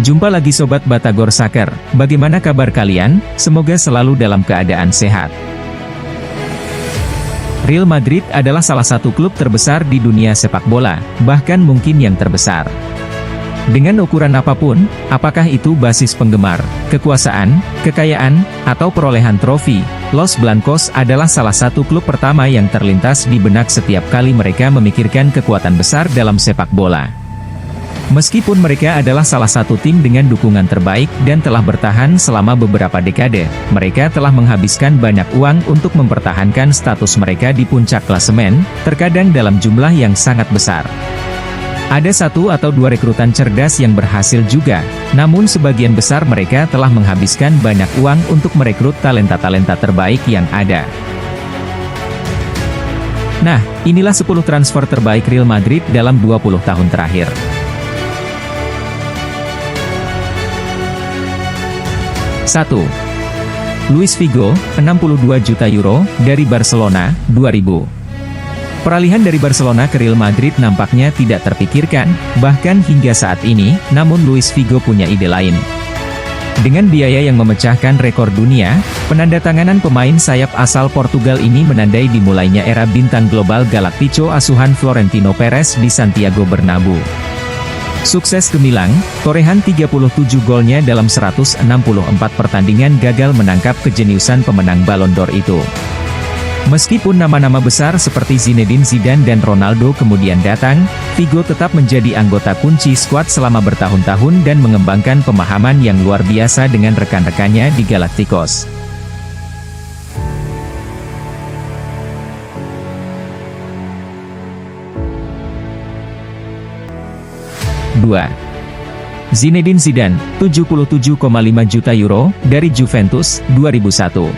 Jumpa lagi Sobat Batagor Soccer, bagaimana kabar kalian? Semoga selalu dalam keadaan sehat. Real Madrid adalah salah satu klub terbesar di dunia sepak bola, bahkan mungkin yang terbesar. Dengan ukuran apapun, apakah itu basis penggemar, kekuasaan, kekayaan, atau perolehan trofi, Los Blancos adalah salah satu klub pertama yang terlintas di benak setiap kali mereka memikirkan kekuatan besar dalam sepak bola. Meskipun mereka adalah salah satu tim dengan dukungan terbaik dan telah bertahan selama beberapa dekade, mereka telah menghabiskan banyak uang untuk mempertahankan status mereka di puncak klasemen, terkadang dalam jumlah yang sangat besar. Ada satu atau dua rekrutan cerdas yang berhasil juga, namun sebagian besar mereka telah menghabiskan banyak uang untuk merekrut talenta-talenta terbaik yang ada. Nah, inilah 10 transfer terbaik Real Madrid dalam 20 tahun terakhir. 1. Luis Figo, 62 juta euro, dari Barcelona, 2000. Peralihan dari Barcelona ke Real Madrid nampaknya tidak terpikirkan, bahkan hingga saat ini, namun Luis Figo punya ide lain. Dengan biaya yang memecahkan rekor dunia, penandatanganan pemain sayap asal Portugal ini menandai dimulainya era bintang global Galactico asuhan Florentino Perez di Santiago Bernabeu. Sukses gemilang, torehan 37 golnya dalam 164 pertandingan gagal menangkap kejeniusan pemenang Ballon d'Or itu. Meskipun nama-nama besar seperti Zinedine Zidane dan Ronaldo kemudian datang, Figo tetap menjadi anggota kunci skuad selama bertahun-tahun dan mengembangkan pemahaman yang luar biasa dengan rekan-rekannya di Galacticos. Zinedine Zidane, 77,5 juta euro, dari Juventus, 2001.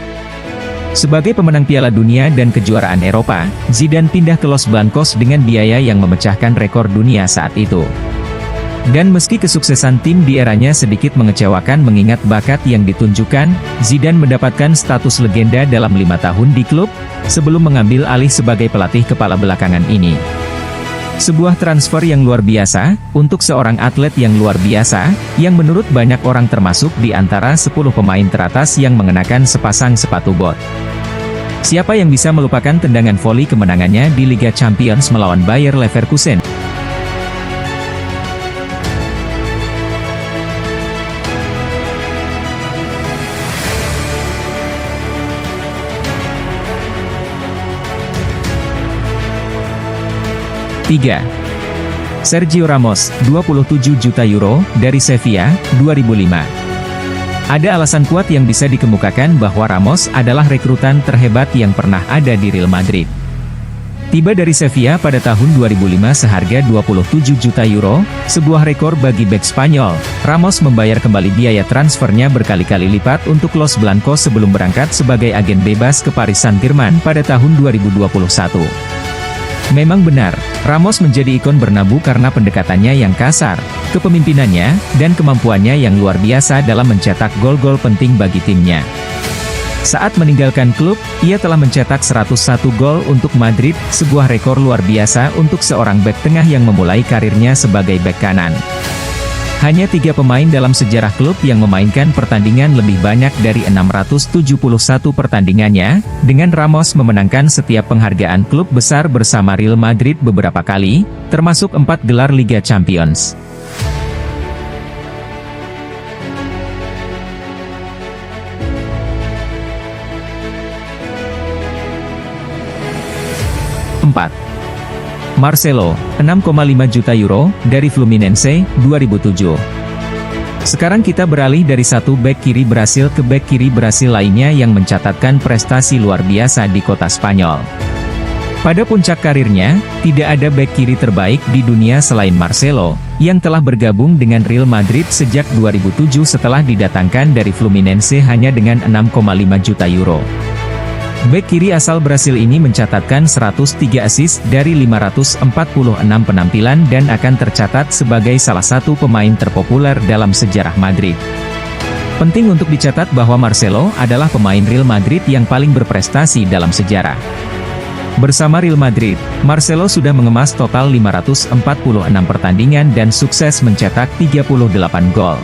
Sebagai pemenang Piala Dunia dan kejuaraan Eropa, Zidane pindah ke Los Blancos dengan biaya yang memecahkan rekor dunia saat itu. Dan meski kesuksesan tim di eranya sedikit mengecewakan mengingat bakat yang ditunjukkan, Zidane mendapatkan status legenda dalam 5 tahun di klub, sebelum mengambil alih sebagai pelatih kepala belakangan ini. Sebuah transfer yang luar biasa, untuk seorang atlet yang luar biasa, yang menurut banyak orang termasuk di antara 10 pemain teratas yang mengenakan sepasang sepatu bot. Siapa yang bisa melupakan tendangan voli kemenangannya di Liga Champions melawan Bayer Leverkusen? Sergio Ramos, 27 juta euro, dari Sevilla, 2005. Ada alasan kuat yang bisa dikemukakan bahwa Ramos adalah rekrutan terhebat yang pernah ada di Real Madrid. Tiba dari Sevilla pada tahun 2005 seharga 27 juta euro, sebuah rekor bagi bek Spanyol. Ramos membayar kembali biaya transfernya berkali-kali lipat untuk Los Blancos sebelum berangkat sebagai agen bebas ke Paris Saint-Germain pada tahun 2021. Memang benar, Ramos menjadi ikon Bernabeu karena pendekatannya yang kasar, kepemimpinannya, dan kemampuannya yang luar biasa dalam mencetak gol-gol penting bagi timnya. Saat meninggalkan klub, ia telah mencetak 101 gol untuk Madrid, sebuah rekor luar biasa untuk seorang bek tengah yang memulai karirnya sebagai bek kanan. Hanya 3 pemain dalam sejarah klub yang memainkan pertandingan lebih banyak dari 671 pertandingannya, dengan Ramos memenangkan setiap penghargaan klub besar bersama Real Madrid beberapa kali, termasuk 4 gelar Liga Champions. Marcelo, 6,5 juta euro, dari Fluminense, 2007. Sekarang kita beralih dari satu bek kiri Brasil ke bek kiri Brasil lainnya yang mencatatkan prestasi luar biasa di kota Spanyol. Pada puncak karirnya, tidak ada bek kiri terbaik di dunia selain Marcelo, yang telah bergabung dengan Real Madrid sejak 2007 setelah didatangkan dari Fluminense hanya dengan 6,5 juta euro. Bek kiri asal Brasil ini mencatatkan 103 assist dari 546 penampilan dan akan tercatat sebagai salah satu pemain terpopuler dalam sejarah Madrid. Penting untuk dicatat bahwa Marcelo adalah pemain Real Madrid yang paling berprestasi dalam sejarah. Bersama Real Madrid, Marcelo sudah mengemas total 546 pertandingan dan sukses mencetak 38 gol.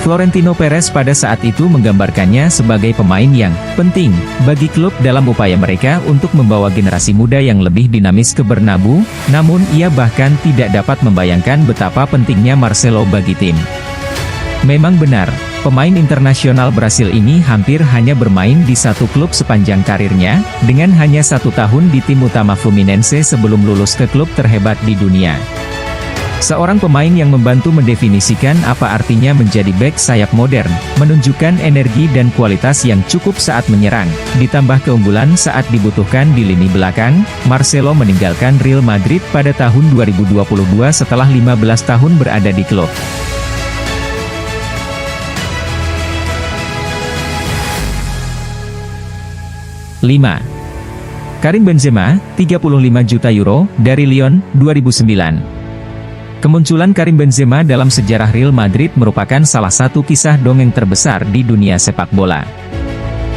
Florentino Perez pada saat itu menggambarkannya sebagai pemain yang penting bagi klub dalam upaya mereka untuk membawa generasi muda yang lebih dinamis ke Bernabeu, namun ia bahkan tidak dapat membayangkan betapa pentingnya Marcelo bagi tim. Memang benar, pemain internasional Brasil ini hampir hanya bermain di satu klub sepanjang karirnya, dengan hanya 1 tahun di tim utama Fluminense sebelum lulus ke klub terhebat di dunia. Seorang pemain yang membantu mendefinisikan apa artinya menjadi bek sayap modern, menunjukkan energi dan kualitas yang cukup saat menyerang, ditambah keunggulan saat dibutuhkan di lini belakang. Marcelo meninggalkan Real Madrid pada tahun 2022 setelah 15 tahun berada di klub. Karim Benzema, 35 juta euro, dari Lyon, 2009. Kemunculan Karim Benzema dalam sejarah Real Madrid merupakan salah satu kisah dongeng terbesar di dunia sepak bola.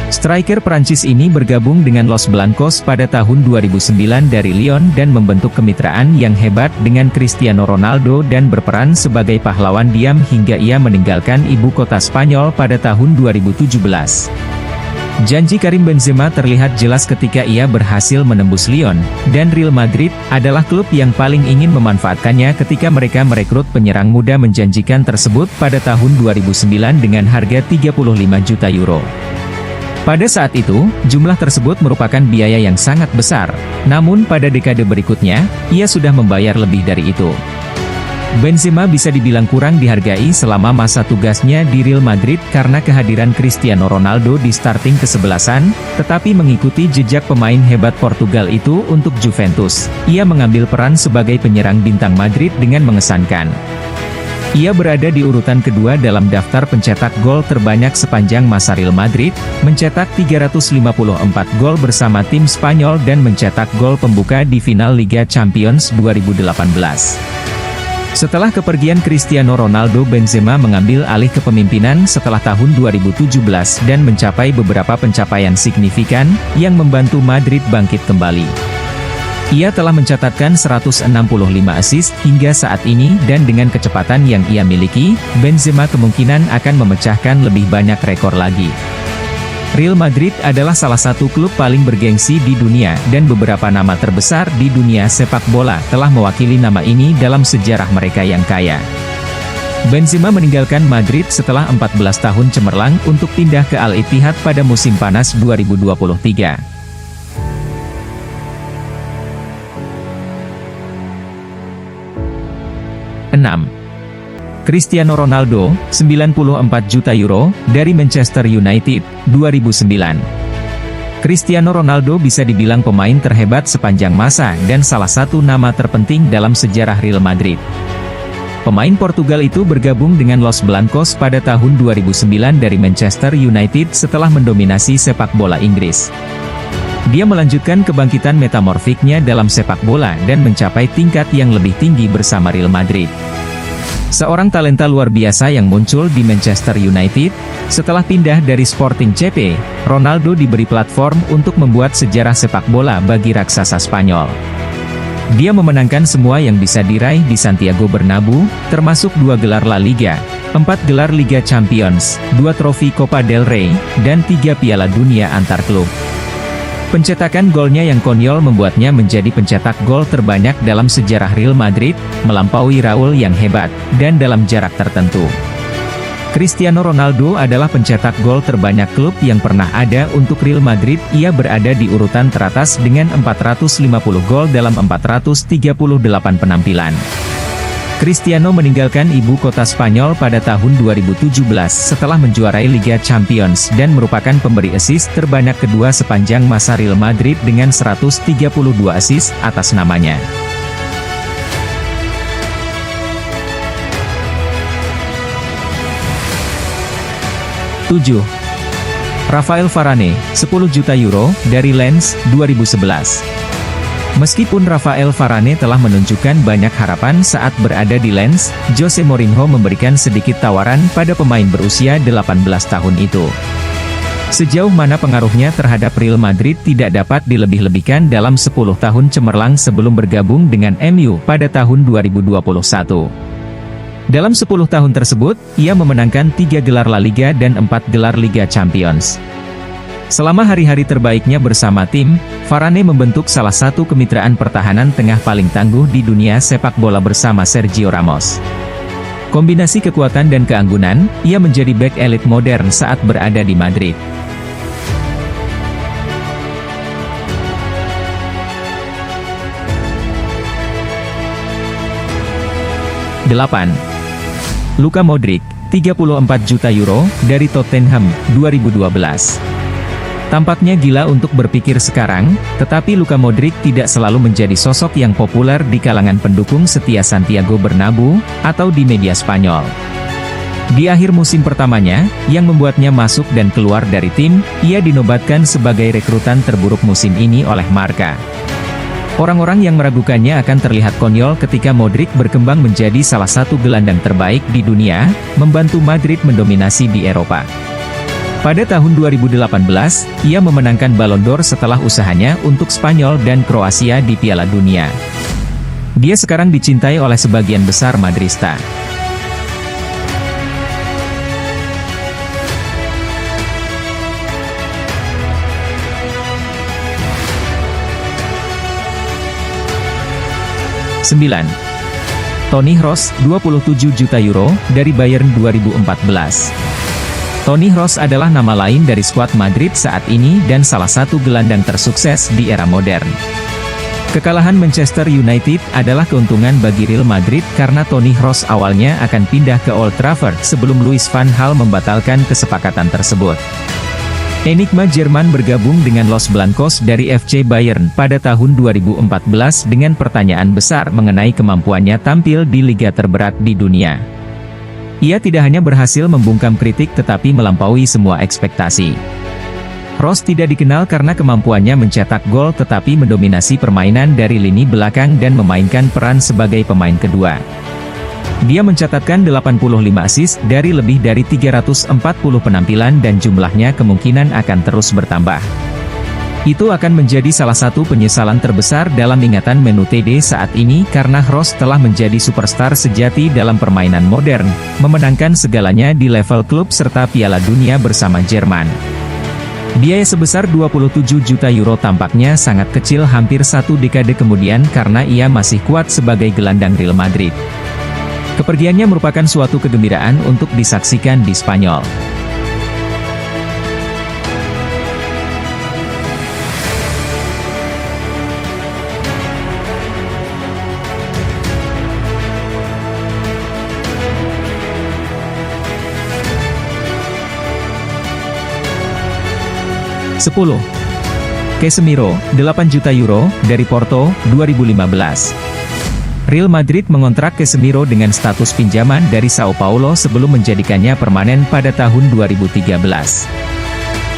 Striker Prancis ini bergabung dengan Los Blancos pada tahun 2009 dari Lyon dan membentuk kemitraan yang hebat dengan Cristiano Ronaldo dan berperan sebagai pahlawan diam hingga ia meninggalkan ibu kota Spanyol pada tahun 2017. Janji Karim Benzema terlihat jelas ketika ia berhasil menembus Lyon, dan Real Madrid adalah klub yang paling ingin memanfaatkannya ketika mereka merekrut penyerang muda menjanjikan tersebut pada tahun 2009 dengan harga 35 juta euro. Pada saat itu, jumlah tersebut merupakan biaya yang sangat besar, namun pada dekade berikutnya, ia sudah membayar lebih dari itu. Benzema bisa dibilang kurang dihargai selama masa tugasnya di Real Madrid karena kehadiran Cristiano Ronaldo di starting kesebelasan, tetapi mengikuti jejak pemain hebat Portugal itu untuk Juventus, ia mengambil peran sebagai penyerang bintang Madrid dengan mengesankan. Ia berada di urutan kedua dalam daftar pencetak gol terbanyak sepanjang masa Real Madrid, mencetak 354 gol bersama tim Spanyol dan mencetak gol pembuka di final Liga Champions 2018. Setelah kepergian Cristiano Ronaldo, Benzema mengambil alih kepemimpinan setelah tahun 2017 dan mencapai beberapa pencapaian signifikan, yang membantu Madrid bangkit kembali. Ia telah mencatatkan 165 assist hingga saat ini dan dengan kecepatan yang ia miliki, Benzema kemungkinan akan memecahkan lebih banyak rekor lagi. Real Madrid adalah salah satu klub paling bergengsi di dunia dan beberapa nama terbesar di dunia sepak bola telah mewakili nama ini dalam sejarah mereka yang kaya. Benzema meninggalkan Madrid setelah 14 tahun cemerlang untuk pindah ke Al Ittihad pada musim panas 2023. Cristiano Ronaldo, 94 juta euro, dari Manchester United, 2009. Cristiano Ronaldo bisa dibilang pemain terhebat sepanjang masa dan salah satu nama terpenting dalam sejarah Real Madrid. Pemain Portugal itu bergabung dengan Los Blancos pada tahun 2009 dari Manchester United setelah mendominasi sepak bola Inggris. Dia melanjutkan kebangkitan metamorfiknya dalam sepak bola dan mencapai tingkat yang lebih tinggi bersama Real Madrid. Seorang talenta luar biasa yang muncul di Manchester United, setelah pindah dari Sporting CP, Ronaldo diberi platform untuk membuat sejarah sepak bola bagi raksasa Spanyol. Dia memenangkan semua yang bisa diraih di Santiago Bernabeu, termasuk 2 gelar La Liga, 4 gelar Liga Champions, 2 trofi Copa del Rey, dan 3 Piala Dunia antar klub. Pencetakan golnya yang konyol membuatnya menjadi pencetak gol terbanyak dalam sejarah Real Madrid, melampaui Raul yang hebat, dan dalam jarak tertentu. Cristiano Ronaldo adalah pencetak gol terbanyak klub yang pernah ada untuk Real Madrid. Ia berada di urutan teratas dengan 450 gol dalam 438 penampilan. Cristiano meninggalkan ibu kota Spanyol pada tahun 2017 setelah menjuarai Liga Champions dan merupakan pemberi assist terbanyak kedua sepanjang masa Real Madrid dengan 132 assist atas namanya. Rafael Varane, 10 juta euro, dari Lens, 2011. Meskipun Rafael Varane telah menunjukkan banyak harapan saat berada di Lens, Jose Mourinho memberikan sedikit tawaran pada pemain berusia 18 tahun itu. Sejauh mana pengaruhnya terhadap Real Madrid tidak dapat dilebih-lebihkan dalam 10 tahun cemerlang sebelum bergabung dengan MU pada tahun 2021. Dalam 10 tahun tersebut, ia memenangkan 3 gelar La Liga dan 4 gelar Liga Champions. Selama hari-hari terbaiknya bersama tim, Varane membentuk salah satu kemitraan pertahanan tengah paling tangguh di dunia sepak bola bersama Sergio Ramos. Kombinasi kekuatan dan keanggunan, ia menjadi bek elit modern saat berada di Madrid. Delapan. Luka Modric, 34 juta euro, dari Tottenham, 2012. Tampaknya gila untuk berpikir sekarang, tetapi Luka Modric tidak selalu menjadi sosok yang populer di kalangan pendukung setia Santiago Bernabeu, atau di media Spanyol. Di akhir musim pertamanya, yang membuatnya masuk dan keluar dari tim, ia dinobatkan sebagai rekrutan terburuk musim ini oleh Marca. Orang-orang yang meragukannya akan terlihat konyol ketika Modric berkembang menjadi salah satu gelandang terbaik di dunia, membantu Madrid mendominasi di Eropa. Pada tahun 2018, ia memenangkan Ballon d'Or setelah usahanya untuk Spanyol dan Kroasia di Piala Dunia. Dia sekarang dicintai oleh sebagian besar Madrista. Sembilan. Toni Kroos, 27 juta euro, dari Bayern 2014. Toni Kroos adalah nama lain dari skuad Madrid saat ini dan salah satu gelandang tersukses di era modern. Kekalahan Manchester United adalah keuntungan bagi Real Madrid karena Toni Kroos awalnya akan pindah ke Old Trafford sebelum Louis van Gaal membatalkan kesepakatan tersebut. Enigma Jerman bergabung dengan Los Blancos dari FC Bayern pada tahun 2014 dengan pertanyaan besar mengenai kemampuannya tampil di liga terberat di dunia. Ia tidak hanya berhasil membungkam kritik tetapi melampaui semua ekspektasi. Kroos tidak dikenal karena kemampuannya mencetak gol tetapi mendominasi permainan dari lini belakang dan memainkan peran sebagai pemain kedua. Dia mencatatkan 85 assist dari lebih dari 340 penampilan dan jumlahnya kemungkinan akan terus bertambah. Itu akan menjadi salah satu penyesalan terbesar dalam ingatan menu TD saat ini karena Kroos telah menjadi superstar sejati dalam permainan modern, memenangkan segalanya di level klub serta Piala Dunia bersama Jerman. Biaya sebesar 27 juta euro tampaknya sangat kecil hampir satu dekade kemudian karena ia masih kuat sebagai gelandang Real Madrid. Kepergiannya merupakan suatu kegembiraan untuk disaksikan di Spanyol. Sepuluh. Casemiro, 8 juta euro, dari Porto, 2015. Real Madrid mengontrak Casemiro dengan status pinjaman dari Sao Paulo sebelum menjadikannya permanen pada tahun 2013.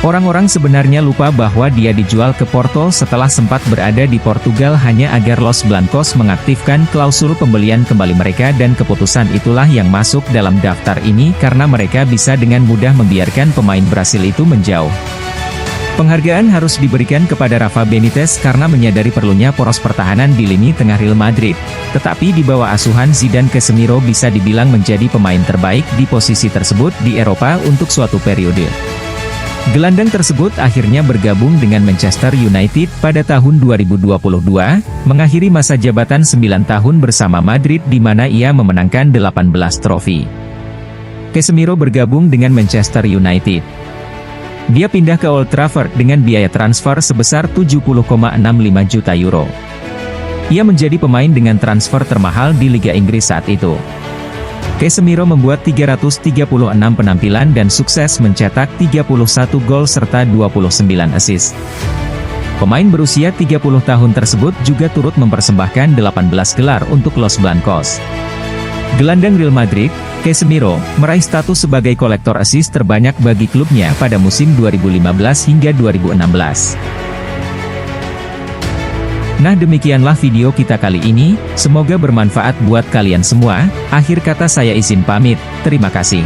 Orang-orang sebenarnya lupa bahwa dia dijual ke Porto setelah sempat berada di Portugal hanya agar Los Blancos mengaktifkan klausul pembelian kembali mereka dan keputusan itulah yang masuk dalam daftar ini karena mereka bisa dengan mudah membiarkan pemain Brasil itu menjauh. Penghargaan harus diberikan kepada Rafa Benitez karena menyadari perlunya poros pertahanan di lini tengah Real Madrid. Tetapi di bawah asuhan Zidane, Casemiro bisa dibilang menjadi pemain terbaik di posisi tersebut di Eropa untuk suatu periode. Gelandang tersebut akhirnya bergabung dengan Manchester United pada tahun 2022, mengakhiri masa jabatan 9 tahun bersama Madrid di mana ia memenangkan 18 trofi. Casemiro bergabung dengan Manchester United. Dia pindah ke Old Trafford dengan biaya transfer sebesar 70,65 juta euro. Ia menjadi pemain dengan transfer termahal di Liga Inggris saat itu. Casemiro membuat 336 penampilan dan sukses mencetak 31 gol serta 29 assist. Pemain berusia 30 tahun tersebut juga turut mempersembahkan 18 gelar untuk Los Blancos. Gelandang Real Madrid, Casemiro, meraih status sebagai kolektor assist terbanyak bagi klubnya pada musim 2015 hingga 2016. Nah demikianlah video kita kali ini, semoga bermanfaat buat kalian semua. Akhir kata saya izin pamit, terima kasih.